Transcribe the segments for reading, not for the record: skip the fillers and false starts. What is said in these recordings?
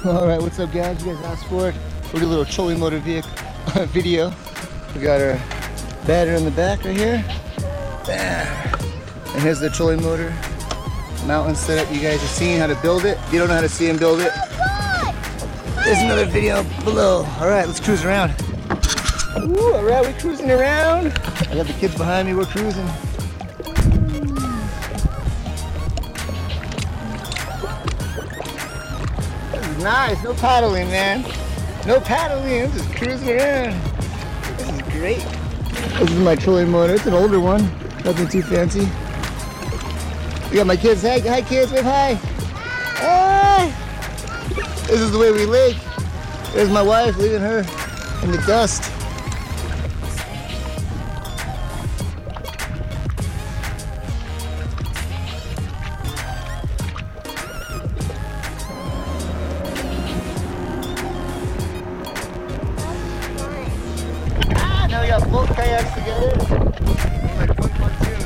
Alright, what's up guys? You guys asked for it. We'll do a little trolling motor vehicle video. We got our battery in the back right here. Bam. And here's the trolling motor mountain setup. You guys are seeing how to build it. If you don't know how to see and build it, there's another video below. Alright, let's cruise around. Ooh, alright, we're cruising around. I got the kids behind me, we're cruising. Nice, no paddling, man. No paddling, I'm just cruising around. This is great. This is my trolling motor. It's an older one, nothing too fancy. We got my kids. Hi kids, wave hi. Hi. This is the way we lake. There's my wife, leaving her in the dust. Now we got both kayaks together. Like fun too.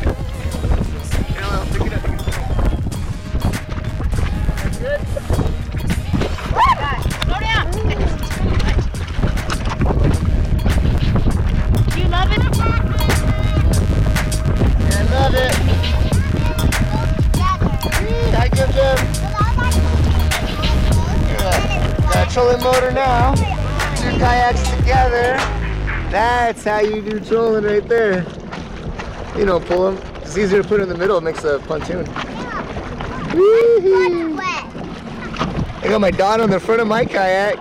Here, I'll pick it up. That's good. Slow down. Do you love it? Yeah, I love it. I give them. Got a trolling motor now. 2 kayaks together. That's how you do trolling right there. You don't pull them. It's easier to put in the middle. It makes a pontoon. I got my dot on the front of my kayak.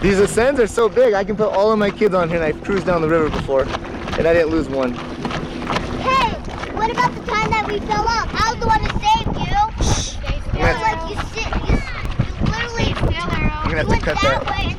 These ascents are so big. I can put all of my kids on here, and I've cruised down the river before, and I didn't lose one. Hey, what about the time that we fell off? I was the one that saved you. I'm Like you literally gonna have to cut that.